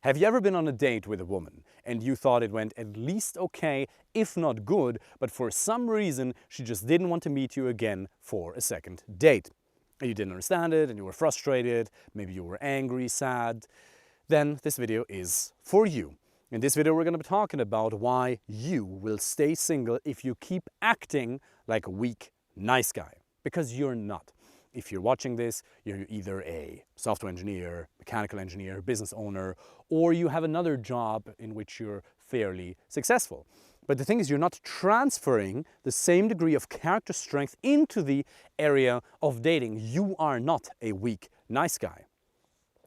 Have you ever been on a date with a woman and you thought it went at least okay, if not good, but for some reason she just didn't want to meet you again for a second date? And you didn't understand it and you were frustrated, maybe you were angry, sad? Then this video is for you. In this video we're going to be talking about why you will stay single if you keep acting like a weak, nice guy. Because you're not. If you're watching this, you're either a software engineer, mechanical engineer, business owner, or you have another job in which you're fairly successful. But the thing is, you're not transferring the same degree of character strength into the area of dating. You are not a weak, nice guy.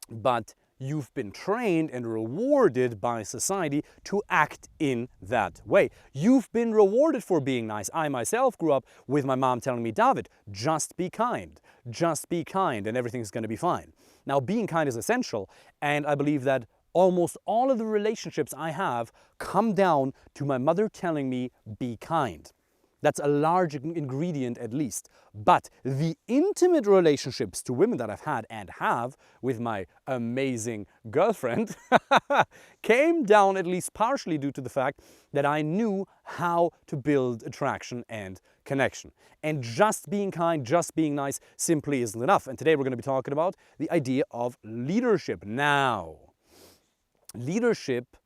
But you've been trained and rewarded by society to act in that way. You've been rewarded for being nice. I myself grew up with my mom telling me, David, just be kind, and everything's going to be fine. Now, being kind is essential, and I believe that almost all of the relationships I have come down to my mother telling me, be kind. That's a large ingredient at least. But the intimate relationships to women that I've had and have with my amazing girlfriend came down at least partially due to the fact that I knew how to build attraction and connection. And just being kind, just being nice simply isn't enough. And today we're going to be talking about the idea of leadership. Now, leadership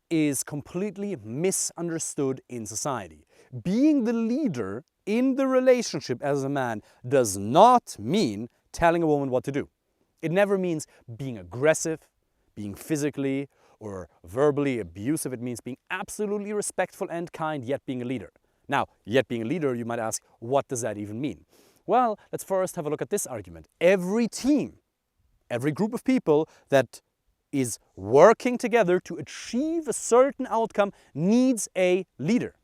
is completely misunderstood in society. Being the leader in the relationship as a man does not mean telling a woman what to do. It never means being aggressive, being physically or verbally abusive. It means being absolutely respectful and kind, yet being a leader. Now, yet being a leader, you might ask, what does that even mean? Well, let's first have a look at this argument. Every team, every group of people that is working together to achieve a certain outcome needs a leader.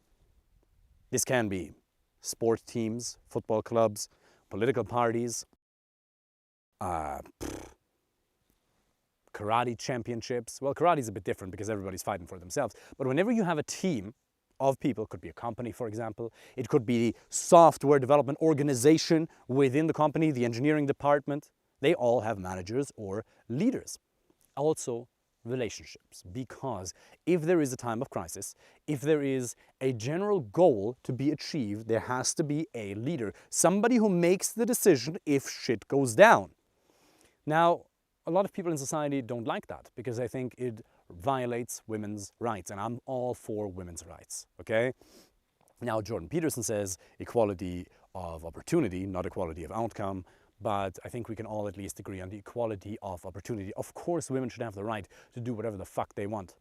This can be sport teams, football clubs, political parties, karate championships. Well, karate is a bit different because everybody's fighting for themselves. But whenever you have a team of people, it could be a company, for example, it could be the software development organization within the company, the engineering department, they all have managers or leaders. Also, relationships, because if there is a time of crisis, if there is a general goal to be achieved, there has to be a leader, somebody who makes the decision if shit goes down. Now, a lot of people in society don't like that because I think it violates women's rights, and I'm all for women's rights, okay? Now, Jordan Peterson says equality of opportunity, not equality of outcome. But I think we can all at least agree on the equality of opportunity. Of course, women should have the right to do whatever the fuck they want.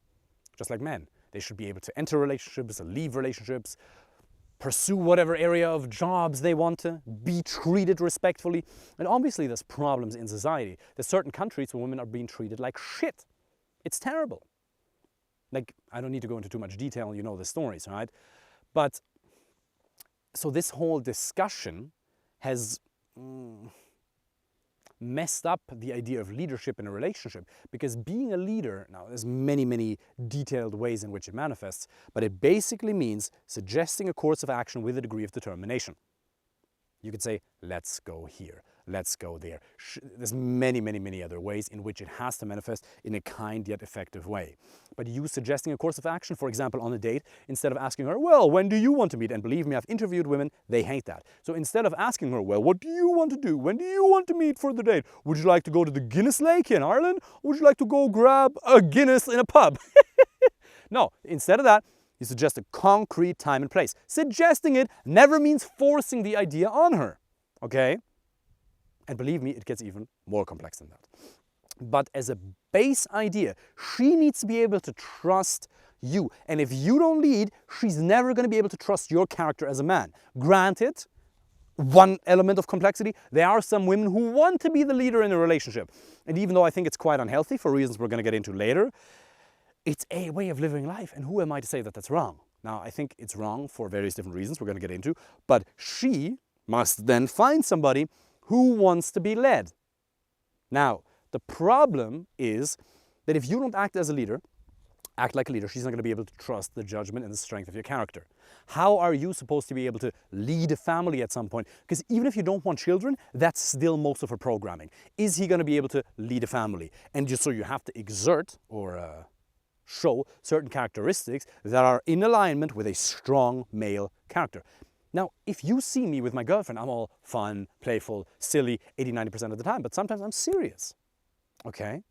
Just like men. They should be able to enter relationships, leave relationships, pursue whatever area of jobs they want to, be treated respectfully. And obviously there's problems in society. There's certain countries where women are being treated like shit. It's terrible. Like, I don't need to go into too much detail, you know the stories, right? But, so this whole discussion has messed up the idea of leadership in a relationship, because being a leader, now there's many detailed ways in which it manifests, but it basically means suggesting a course of action with a degree of determination. You could say, let's go here, let's go there. There's many other ways in which it has to manifest in a kind yet effective way. But you suggesting a course of action, for example, on a date, instead of asking her, well, when do you want to meet? And believe me, I've interviewed women, they hate that. So instead of asking her, well, what do you want to do? When do you want to meet for the date? Would you like to go to the Guinness Lake in Ireland? Or would you like to go grab a Guinness in a pub? No, instead of that, you suggest a concrete time and place. Suggesting it never means forcing the idea on her, okay? And believe me, it gets even more complex than that. But as a base idea, she needs to be able to trust you. And if you don't lead, she's never going to be able to trust your character as a man. Granted, one element of complexity, there are some women who want to be the leader in a relationship. And even though I think it's quite unhealthy for reasons we're going to get into later, it's a way of living life, and who am I to say that that's wrong? Now, I think it's wrong for various different reasons we're going to get into, but she must then find somebody who wants to be led. Now, the problem is that if you don't act as a leader, act like a leader, she's not going to be able to trust the judgment and the strength of your character. How are you supposed to be able to lead a family at some point? Because even if you don't want children, that's still most of her programming. Is he going to be able to lead a family? And just so you have to exert or show certain characteristics that are in alignment with a strong male character. Now, if you see me with my girlfriend, I'm all fun, playful, silly 80-90% of the time, but sometimes I'm serious, okay?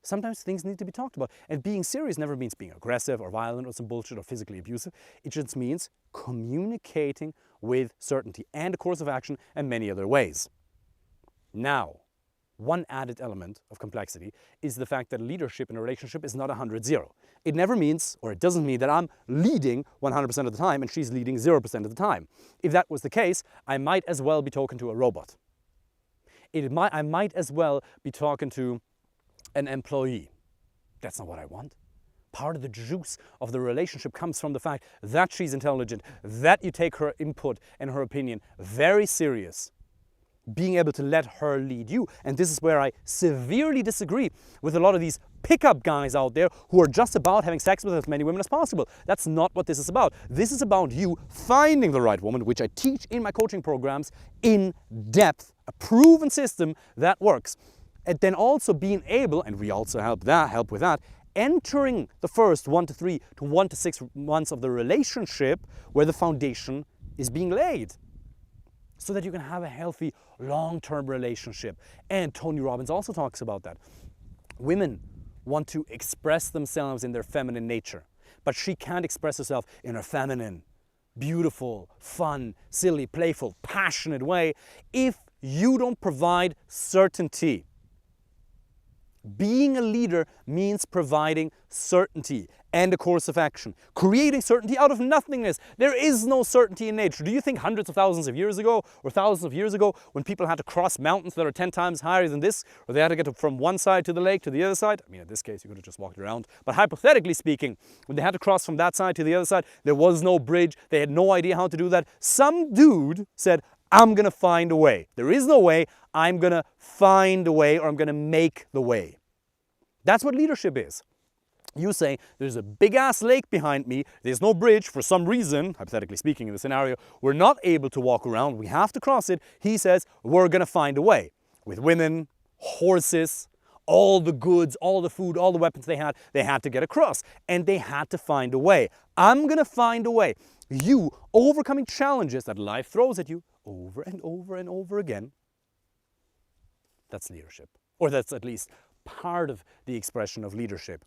Sometimes things need to be talked about. And being serious never means being aggressive or violent or some bullshit or physically abusive. It just means communicating with certainty and a course of action and many other ways. Now, one added element of complexity is the fact that leadership in a relationship is not 100-0. It never means, or it doesn't mean that I'm leading 100% of the time and she's leading 0% of the time. If that was the case, I might as well be talking to a robot. I might as well be talking to an employee. That's not what I want. Part of the juice of the relationship comes from the fact that she's intelligent, that you take her input and her opinion very serious, being able to let her lead you. And this is where I severely disagree with a lot of these pickup guys out there who are just about having sex with as many women as possible. That's not what this is about. This is about you finding the right woman, which I teach in my coaching programs in depth, a proven system that works. And then also being able, and we also help with that, entering the first 1 to 3 to 1 to 6 months of the relationship where the foundation is being laid, so that you can have a healthy long-term relationship. And Tony Robbins also talks about that. Women want to express themselves in their feminine nature, but she can't express herself in her feminine, beautiful, fun, silly, playful, passionate way if you don't provide certainty. Being a leader means providing certainty and a course of action, creating certainty out of nothingness. There is no certainty in nature. Do you think hundreds of thousands of years ago or thousands of years ago, when people had to cross mountains that are 10 times higher than this, or they had to get from one side to the lake to the other side? I mean, in this case, you could have just walked around. But hypothetically speaking, when they had to cross from that side to the other side, there was no bridge. They had no idea how to do that. Some dude said, I'm going to find a way. There is no way. I'm going to find a way, or I'm going to make the way. That's what leadership is. You say, there's a big-ass lake behind me, there's no bridge, for some reason, hypothetically speaking in the scenario, we're not able to walk around, we have to cross it. He says, we're going to find a way. With women, horses, all the goods, all the food, all the weapons they had to get across. And they had to find a way. I'm going to find a way. You overcoming challenges that life throws at you over and over and over again, that's leadership. Or that's at least part of the expression of leadership.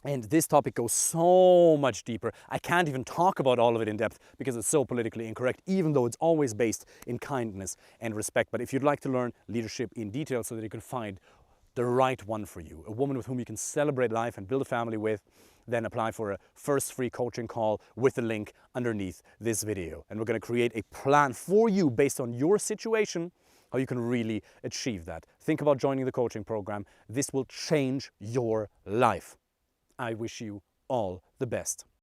And this topic goes so much deeper. I can't even talk about all of it in depth because it's so politically incorrect, even though it's always based in kindness and respect. But if you'd like to learn leadership in detail so that you can find the right one for you, a woman with whom you can celebrate life and build a family with, then apply for a first free coaching call with the link underneath this video. And we're going to create a plan for you based on your situation, how you can really achieve that. Think about joining the coaching program. This will change your life. I wish you all the best.